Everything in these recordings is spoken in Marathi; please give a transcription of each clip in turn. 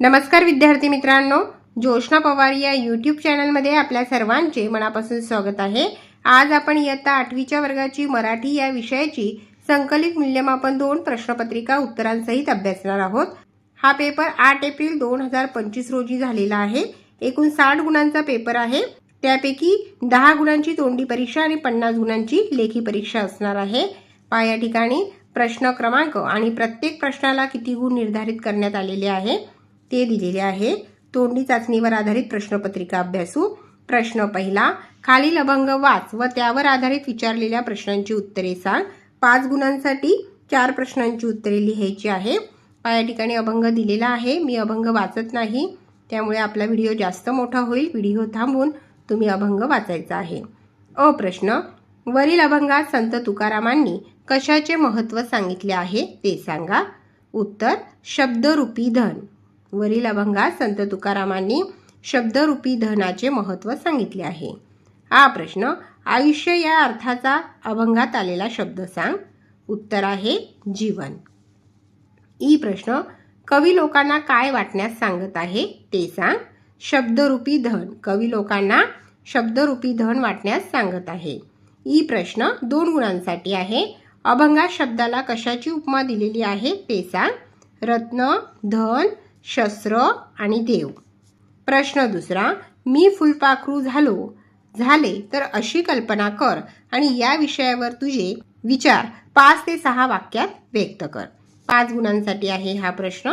नमस्कार विद्यार्थी मित्रांनो, जोशना पवार या यूट्यूब चॅनलमध्ये आपल्या सर्वांचे मनापासून स्वागत आहे। आज आपण इयत्ता 8वीच्या वर्गाची मराठी या विषयाची संकलित मूल्यमापन 2 प्रश्नपत्रिका उत्तरांसहित अभ्यासणार आहोत। हा पेपर 8 एप्रिल 2025 रोजी झालेला आहे। एकूण 60 गुणांचा पेपर आहे। त्यापैकी 10 गुणांची तोंडी परीक्षा आणि 50 गुणांची लेखी परीक्षा असणार आहे। या ठिकाणी प्रश्न क्रमांक आणि प्रत्येक प्रश्नाला किती गुण निर्धारित करण्यात आलेले आहे ते दिलेले आहे। तोंडी चाचणीवर आधारित प्रश्नपत्रिका अभ्यासू। प्रश्न पहिला, खालील अभंग वाच व त्यावर आधारित विचारलेल्या प्रश्नांची उत्तरे सांग। 5 गुणांसाठी 4 प्रश्नांची उत्तरे लिहायची आहे। या ठिकाणी अभंग दिलेला आहे। मी अभंग वाचत नाही, त्यामुळे आपला व्हिडिओ जास्त मोठा होईल। व्हिडिओ थांबवून तुम्ही अभंग वाचायचा आहे। अ प्रश्न, वरील अभंगात संत तुकारामांनी कशाचे महत्त्व सांगितले आहे ते सांगा। उत्तर, शब्दरूपी धन। वरील अभंगात संत तुकारामांनी शब्दरूपी धनाचे महत्त्व सांगितले आहे। हा प्रश्न, आयुष्य या अर्थाचा अभंगात आलेला शब्द सांग। उत्तर आहे जीवन। ई प्रश्न, कवी लोकांना काय वाटण्यास सांगत आहे ते सांग। शब्दरूपी धन। कवी लोकांना शब्दरूपी धन वाटण्यास सांगत आहे। ई प्रश्न 2 गुणांसाठी आहे। अभंगात शब्दाला कशाची उपमा दिलेली आहे ते सांग। रत्न, धन, शस्त्र आणि देव। प्रश्न दुसरा, मी फुलपाखरू झाले तर अशी कल्पना कर आणि या विषयावर तुझे विचार 5 ते 6 वाक्यात व्यक्त कर। 5 गुणांसाठी आहे हा प्रश्न।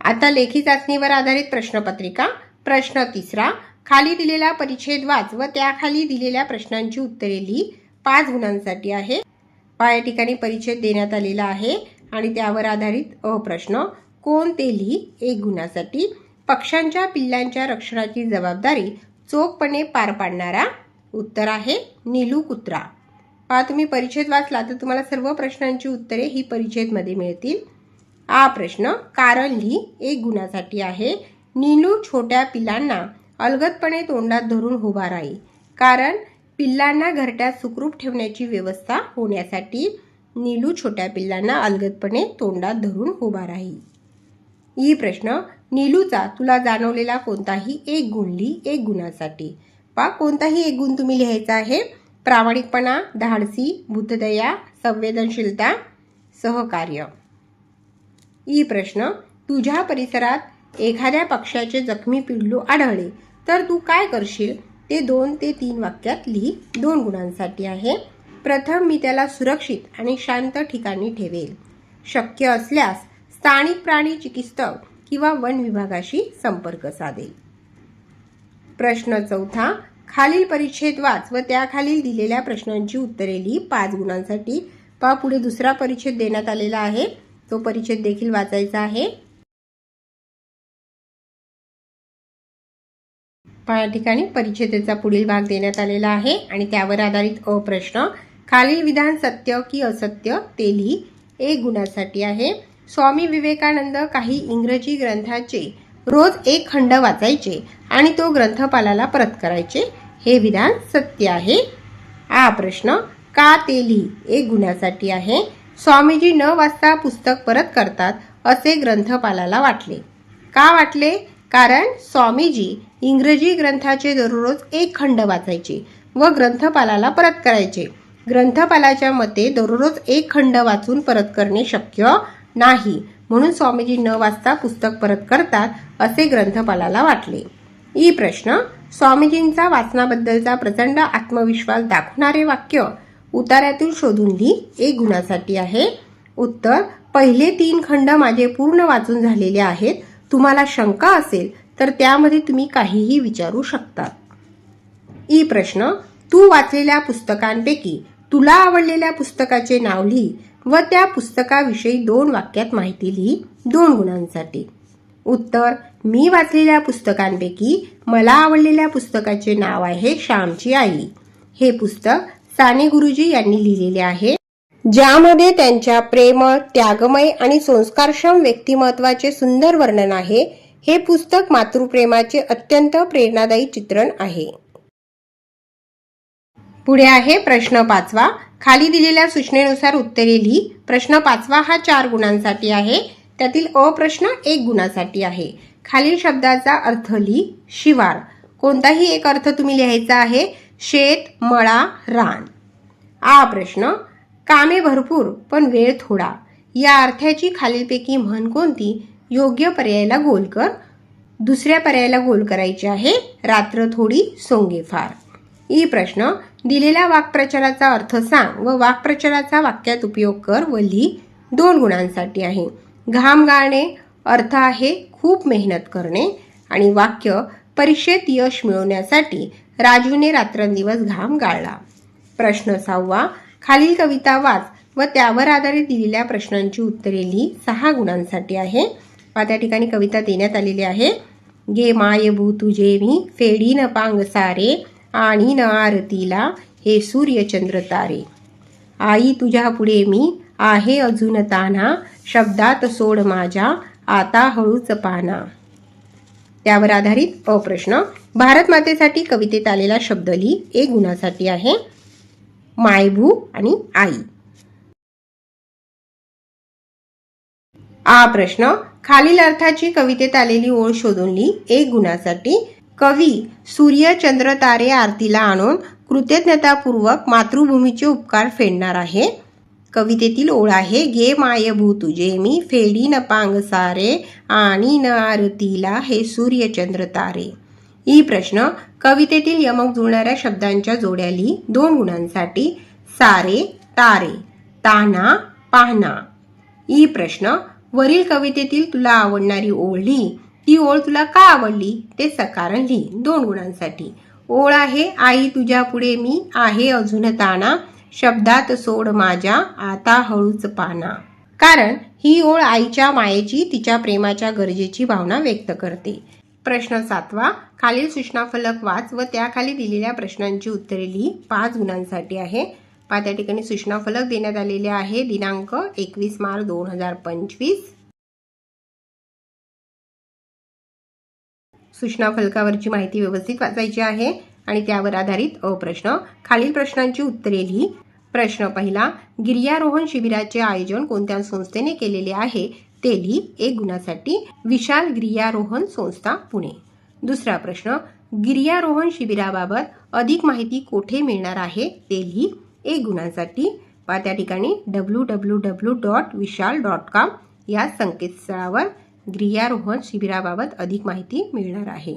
आता लेखी चाचणीवर आधारित प्रश्नपत्रिका। प्रश्न तिसरा, खाली दिलेला परिच्छेद वाच व त्याखाली दिलेल्या प्रश्नांची उत्तरे लिही। 5 गुणांसाठी आहे। या ठिकाणी परिच्छेद देण्यात आलेला आहे आणि त्यावर आधारित अ प्रश्न, कोण ते लिही। 1 गुणासाठी, पक्ष्यांच्या पिल्लांच्या रक्षणाची जबाबदारी चोखपणे पार पाडणारा। उत्तर आहे नीलू कुत्रा। तुम्ही परिच्छेद वाचला तर तुम्हाला सर्व प्रश्नांची उत्तरे ही परिच्छेदमध्ये मिळतील। हा प्रश्न, कारण लिही। 1 गुणासाठी आहे। नीलू छोट्या पिल्लांना अलगदपणे तोंडात धरून उभा राही, कारण पिल्लांना घरट्यात सुखरूप ठेवण्याची व्यवस्था होण्यासाठी नीलू छोट्या पिल्लांना अलगदपणे तोंडात धरून उभा राही। ई प्रश्न, नीलूचा तुला जाणवलेला कोणताही 1 गुण लिही। 1 गुणासाठी कोणताही 1 गुण तुम्ही लिहायचा आहे। प्रामाणिकपणा, धाडसी, बुद्धदया, संवेदनशीलता, सहकार्य। ई प्रश्न, तुझ्या परिसरात एखाद्या पक्ष्याचे जखमी पिल्लू आढळले तर तू काय करशील ते 2 ते 3 वाक्यात लिही। 2 गुणांसाठी आहे। प्रथम मी त्याला सुरक्षित आणि शांत ठिकाणी ठेवेल। शक्य असल्यास स्थानिक प्राणी चिकित्सक किंवा वन विभागाशी संपर्क साधेल। प्रश्न चौथा, खालील परिच्छेद वाच व त्याखालील दिलेल्या प्रश्नांची उत्तरे लिही। 5 गुणांसाठी पुढे दुसरा परिच्छेद देण्यात आलेला आहे, तो परिच्छेद देखील वाचायचा आहे। या ठिकाणी परिच्छेदाचा पुढील भाग देण्यात आलेला आहे आणि त्यावर आधारित अ प्रश्न, खालील विधान सत्य की असत्य ते लिही। 1 गुणासाठी आहे। स्वामी विवेकानंद काही इंग्रजी ग्रंथाचे रोज 1 खंड वाचायचे आणि तो ग्रंथपालाला परत करायचे, हे विधान सत्य आहे। हा प्रश्न, का ते लिही। 1 गुणासाठी आहे। स्वामीजी न वाचता पुस्तक परत करतात असे ग्रंथपालाला वाटले। का वाटले? कारण स्वामीजी इंग्रजी ग्रंथाचे दररोज 1 खंड वाचायचे व ग्रंथपालाला परत करायचे। ग्रंथपालाच्या मते दररोज 1 खंड वाचून परत करणे शक्य नाही, म्हणून स्वामीजी न वाचता पुस्तक परत करतात असे ग्रंथपालाला वाटले। ई प्रश्न, स्वामीजींचा वाचनाबद्दलचा प्रचंड आत्मविश्वास दाखवणारे वाक्य उतार्यातून शोधून लिही। 1 गुणासाठी आहे। उत्तर, पहिले 3 खंड माझे पूर्ण वाचून झालेले आहेत। तुम्हाला शंका असेल तर त्यामध्ये तुम्ही काहीही विचारू शकता। ई प्रश्न, तू वाचलेल्या पुस्तकांपैकी तुला आवडलेल्या पुस्तकाचे नाव लिही व त्या पुस्तकाविषयी 2 वाक्यात माहिती लिही। 2 गुणांसाठी। उत्तर, मी वाचलेल्या पुस्तकांपैकी मला आवडलेल्या पुस्तकाचे नाव आहे श्यामची आई। हे पुस्तक साने गुरुजी यांनी लिहिलेले आहे, ज्यामध्ये त्यांच्या प्रेमळ, त्यागमय आणि संस्कारक्षम व्यक्तिमत्वाचे सुंदर वर्णन आहे। हे पुस्तक मातृप्रेमाचे अत्यंत प्रेरणादायी चित्रण आहे। पुढे आहे प्रश्न 5वा, खाली दिलेल्या सूचनेनुसार उत्तरे लिही। प्रश्न 5वा हा 4 गुणांसाठी आहे। त्यातील अ प्रश्न 1 गुणासाठी आहे. खालील शब्दाचा अर्थ लिही. शिवार. कोणताही एक अर्थ तुम्ही लिहायचा आहे. शेत, मळा, रान. आ प्रश्न कामे भरपूर पण वेळ थोडा. या अर्थाची खालीलपैकी म्हण कोणती? योग्य पर्यायाला गोल कर. दुसऱ्या पर्यायाला गोल करायचे आहे. रात्र थोडी सोंगे फार. ई प्रश्न दिलेल्या वाक्प्रचाराचा अर्थ सांग व वाक्प्रचाराचा वाक्यात उपयोग कर व लिही. 2 गुणांसाठी आहे. घाम गाळणे अर्थ आहे खूप मेहनत करणे आणि वाक्य परीक्षेत यश मिळवण्यासाठी राजूने रात्रंदिवस घाम गाळला. प्रश्न 6 खालील कविता वाच व त्यावर आधारित दिलेल्या प्रश्नांची उत्तरे लिही. 6 गुणांसाठी आहे. त्या ठिकाणी कविता देण्यात आलेली आहे. गे मायभू तुझे मी फेडी न पांग सारे आणि न आरतीला हे सूर्यचंद्र तारे. आई तुझ्या पुढे मी आहे अजून ताना शब्दात सोड माझ्या आता हळूच पाना. त्यावर आधारित अप्रश्न भारत मातेसाठी कवितेत आलेला शब्द लिही. 1 गुणासाठी आहे. मायभू आणि आई. आ प्रश्न खालील अर्थाची कवितेत आलेली ओळ शोधून लिही. 1 गुणासाठी. कवी सूर्य चंद्र तारे आरतीला आणून कृतज्ञतापूर्वक मातृभूमीचे उपकार फेडणार आहे. कवितेतील ओळ आहे गे मायभू तुझे मी फेडी न पांग सारे आणि न आरतीला हे सूर्य चंद्र तारे. ई प्रश्न कवितेतील यमक जुळणाऱ्या शब्दांच्या जोड्या लिही. 2 गुणांसाठी. सारे, तारे, ताना, पाहना. ई प्रश्न वरील कवितेतील तुला आवडणारी ओळ लिही. ती ओळ तुला का आवडली ते सकारण लिही. 2 गुणांसाठी. ओळ आहे आई तुझ्या पुढे मी आहे अजून ताना शब्दात सोड माझ्या आता हळूच पाना. कारण ही ओळ आईच्या मायेची तिच्या प्रेमाच्या गरजेची भावना व्यक्त करते. प्रश्न 7 खालील सूचनाफलक वाच व त्याखाली दिलेल्या प्रश्नांची उत्तरे लिही. 5 गुणांसाठी आहे. त्या ठिकाणी सूचनाफलक देण्यात आलेले आहे. दिनांक 21 मार्च 2025. सूचनाफलकावरची माहिती व्यवस्थित वाचायची आहे आणि त्यावर आधारित अप्रश्न खालील प्रश्नांची उत्तरे लिही. प्रश्न 1 गिर्यारोहण शिबिराचे आयोजन कोणत्या संस्थेने केलेले आहे ते लिही. 1 गुणासाठी. विशाल गिर्यारोहण संस्था पुणे. दुसरा प्रश्न गिर्यारोहण शिबिराबाबत अधिक माहिती कोठे मिळणार आहे ते लिही. 1 गुणासाठी. त्या ठिकाणी www.vishal.com या संकेतस्थळावर गिर्यारोहण शिबिराबाबत अधिक माहिती मिळणार आहे.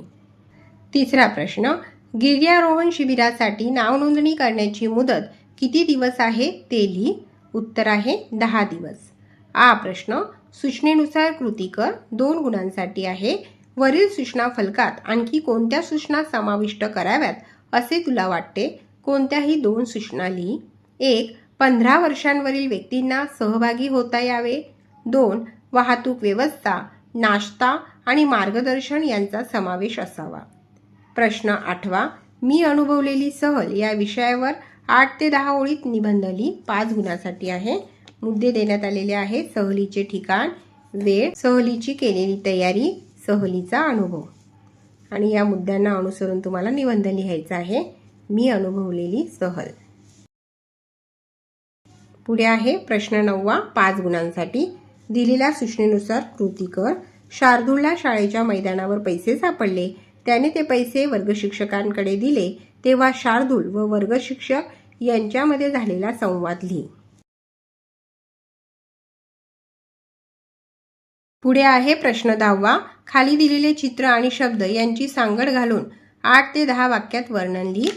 तिसरा प्रश्न गिर्यारोहण शिबिरासाठी नावनोंदणी करण्याची मुदत किती दिवस आहे ते लिही. उत्तर आहे 10 दिवस. आ प्रश्न सूचनेनुसार कृती कर. 2 गुणांसाठी आहे. वरील सूचना फलकात आणखी कोणत्या सूचना समाविष्ट कराव्यात असे तुला वाटते? कोणत्याही 2 सूचना लिही. 1 15 वर्षांवरील व्यक्तींना सहभागी होता यावे. 2 वाहतूक व्यवस्था, नाश्ता आणि मार्गदर्शन यांचा समावेश असावा. प्रश्न 8 मी अनुभवलेली सहल या विषयावर 8 ते 10 ओळीत निबंध लिही. 5 गुणासाठी आहे. मुद्दे देण्यात आलेले आहेत. सहलीचे ठिकाण, वेळ, सहलीची केलेली तयारी, सहलीचा अनुभव आणि या मुद्द्यांना अनुसरून तुम्हाला निबंध लिहायचा आहे. मी अनुभवलेली सहल. पुढे आहे प्रश्न 9 5 गुणांसाठी. दिलेल्या सूचनेनुसार कृती कर. शार्दूलला शाळेच्या मैदानावर पैसे सापडले. त्याने ते पैसे वर्गशिक्षकांकडे दिले तेव्हा शार्दूल व वर्गशिक्षक यांच्यामध्ये झालेला संवाद लिही. पुढे आहे प्रश्न 10 खाली दिलेले चित्र आणि शब्द यांची सांगड घालून 8 ते 10 वाक्यात वर्णन लिही.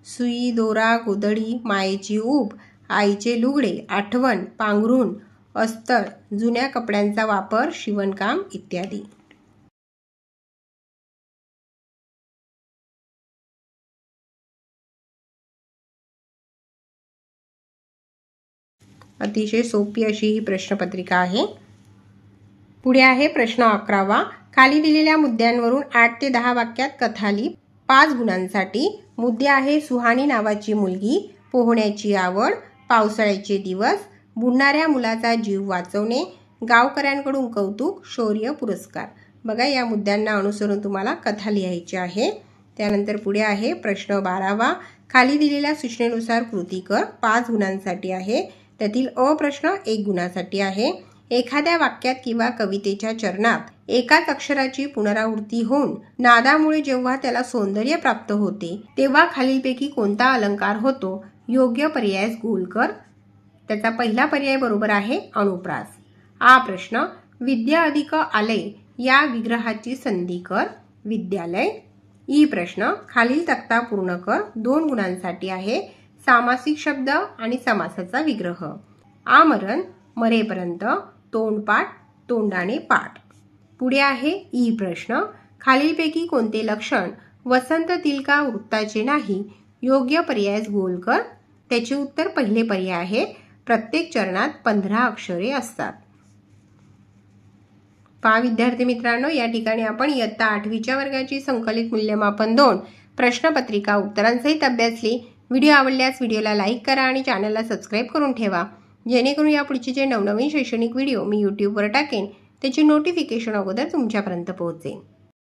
सुई, दोरा, गोधडी, मायेची ऊब, आईचे लुगडे, आठवण, पांघरूण, अस्तर, जुन्या कपड्यांचा वापर, शिवणकाम इत्यादी. अतिशय सोपी अशी ही प्रश्नपत्रिका आहे. पुढे आहे प्रश्न 11 खाली दिलेल्या मुद्द्यांवरून 8 ते 10 वाक्यात कथा लिही. 5 गुणांसाठी. मुद्दे आहे सुहानी नावाची मुलगी, पोहण्याची आवड, पावसाळ्याचे दिवस, बुडणाऱ्या मुलाचा जीव वाचवणे, गावकऱ्यांकडून कौतुक, शौर्य पुरस्कार. बघा या मुद्द्यांना अनुसरून तुम्हाला कथा लिहायची आहे. त्यानंतर पुढे आहे प्रश्न 12 खाली दिलेल्या सूचनेनुसार कृती कर. 5 गुणांसाठी आहे. त्यातील अ प्रश्न 1 गुणासाठी आहे. एखाद्या वाक्यात किंवा कवितेच्या चरणात एकाच अक्षराची पुनरावृत्ती होऊन नादामुळे जेव्हा त्याला सौंदर्य प्राप्त होते तेव्हा खालीलपैकी कोणता अलंकार होतो? योग्य पर्यायास गोल कर. त्याचा पहिला पर्याय बरोबर आहे अनुप्रास. आ प्रश्न, विद्या अधिक आलय या विग्रहाची संधी कर. विद्यालय. ई प्रश्न, खालील तक्ता पूर्ण कर. 2 गुणांसाठी आहे. सामासिक शब्द आणि समासाचा विग्रह. आमरण, मरेपर्यंत. तोंडपाठ, तोंडाने पाठ. पुढे आहे ई प्रश्न, खालीलपैकी कोणते लक्षण वसंत तिलका वृत्ताचे नाही? योग्य पर्यायास गोल कर. त्याचे उत्तर पहिले पर्याय आहे. प्रत्येक चरणात 15 अक्षरे असतात. पहा विद्यार्थी मित्रांनो, या ठिकाणी आपण इयत्ता 8वीच्या वर्गाची संकलित मूल्यमापन 2 प्रश्नपत्रिका उत्तरांसहित अभ्यासली. व्हिडिओ आवडल्यास व्हिडिओला लाईक करा आणि चॅनलला सबस्क्राईब करून ठेवा, जेणेकरून यापुढचे जे नवनवीन शैक्षणिक व्हिडिओ मी यूट्यूबवर टाकेन त्याची नोटिफिकेशन अगोदर तुमच्यापर्यंत पोहोचेल.